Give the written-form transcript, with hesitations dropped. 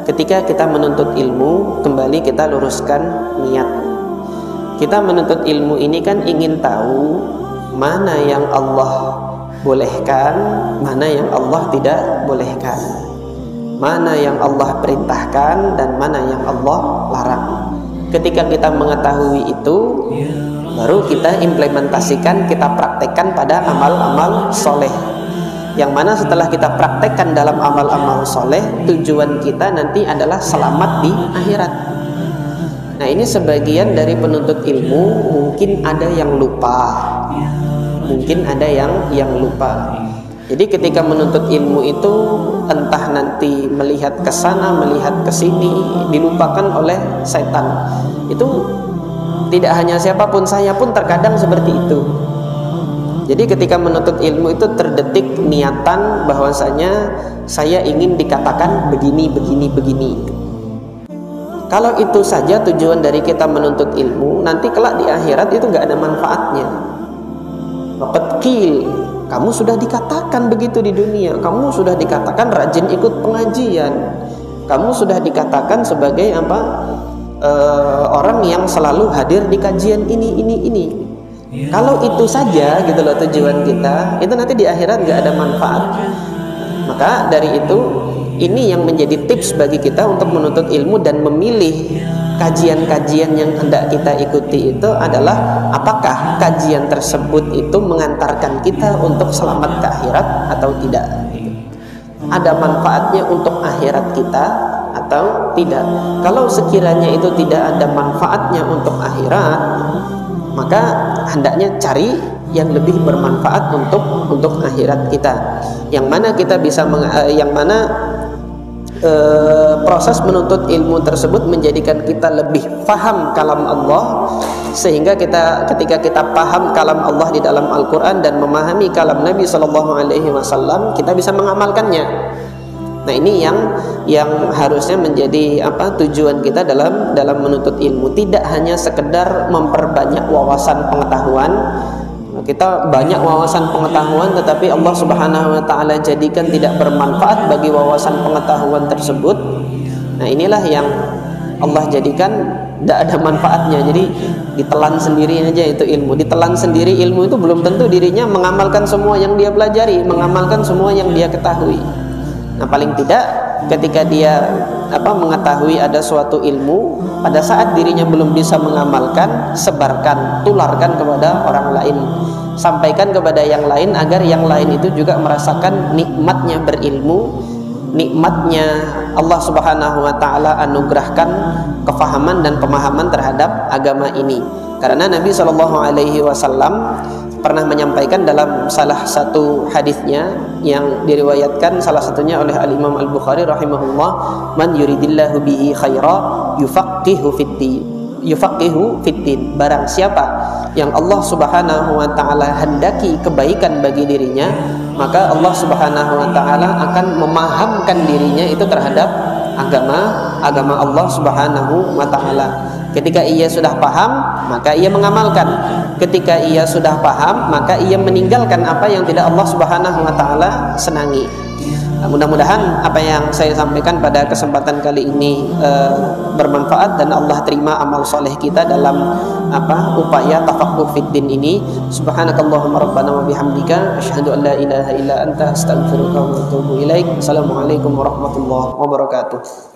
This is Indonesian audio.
ketika kita menuntut ilmu, kembali kita luruskan niat. Kita menuntut ilmu ini kan ingin tahu mana yang Allah bolehkan, mana yang Allah tidak bolehkan, mana yang Allah perintahkan dan mana yang Allah larang. Ketika kita mengetahui itu, baru kita implementasikan, kita praktekkan pada amal-amal soleh, yang mana setelah kita praktekkan dalam amal-amal soleh, tujuan kita nanti adalah selamat di akhirat. Nah, ini sebagian dari penuntut ilmu mungkin ada yang lupa, mungkin ada yang lupa. Jadi ketika menuntut ilmu itu entah nanti melihat ke sana, melihat ke sini, dilupakan oleh setan. Itu tidak hanya siapapun, saya pun terkadang seperti itu. Jadi ketika menuntut ilmu itu terdetik niatan bahwasanya saya ingin dikatakan begini, begini, begini. Kalau itu saja tujuan dari kita menuntut ilmu, nanti kelak di akhirat itu nggak ada manfaatnya. Waqadqil, kamu sudah dikatakan begitu di dunia, kamu sudah dikatakan rajin ikut pengajian, kamu sudah dikatakan sebagai apa, orang yang selalu hadir di kajian ini. Kalau itu saja gitu loh tujuan kita, itu nanti di akhirat nggak ada manfaat. Maka dari itu, ini yang menjadi tips bagi kita untuk menuntut ilmu dan memilih kajian-kajian yang hendak kita ikuti itu adalah apakah kajian tersebut itu mengantarkan kita untuk selamat ke akhirat atau tidak. Ada manfaatnya untuk akhirat kita atau tidak. Kalau sekiranya itu tidak ada manfaatnya untuk akhirat, maka hendaknya cari yang lebih bermanfaat untuk akhirat kita. Yang mana kita bisa proses menuntut ilmu tersebut menjadikan kita lebih paham kalam Allah, sehingga ketika kita paham kalam Allah di dalam Al-Quran dan memahami kalam Nabi SAW, kita bisa mengamalkannya. Nah, ini yang harusnya menjadi tujuan kita dalam menuntut ilmu. Tidak hanya sekedar memperbanyak wawasan pengetahuan. Kita banyak wawasan pengetahuan, tetapi Allah Subhanahu wa Ta'ala jadikan tidak bermanfaat bagi wawasan pengetahuan tersebut. Nah, inilah yang Allah jadikan tidak ada manfaatnya. Jadi ditelan sendiri aja itu ilmu. Ditelan sendiri ilmu itu belum tentu dirinya mengamalkan semua yang dia pelajari, mengamalkan semua yang dia ketahui. Nah, paling tidak ketika dia mengetahui ada suatu ilmu, pada saat dirinya belum bisa mengamalkan, sebarkan, tularkan kepada orang lain, sampaikan kepada yang lain agar yang lain itu juga merasakan nikmatnya berilmu, nikmatnya Allah Subhanahu wa Ta'ala anugerahkan kefahaman dan pemahaman terhadap agama ini. Karena Nabi SAW pernah menyampaikan dalam salah satu hadisnya yang diriwayatkan salah satunya oleh Al-Imam Al-Bukhari rahimahullah, man yuridillahu bihi khaira yufaqihu fiddin, barang siapa yang Allah Subhanahu wa Ta'ala hendaki kebaikan bagi dirinya, maka Allah Subhanahu wa Ta'ala akan memahamkan dirinya itu terhadap agama Allah Subhanahu wa Ta'ala. Ketika ia sudah paham, maka ia mengamalkan. Ketika ia sudah paham, maka ia meninggalkan apa yang tidak Allah Subhanahu wa Ta'ala senangi. Mudah-mudahan apa yang saya sampaikan pada kesempatan kali ini bermanfaat dan Allah terima amal soleh kita dalam upaya tafaqquh fiddin ini. Subhanakallahumma rabbana wa bihamdika asyhadu an la ilaha illa anta astaghfiruka wa atubu ilaik. Assalamualaikum warahmatullahi wabarakatuh.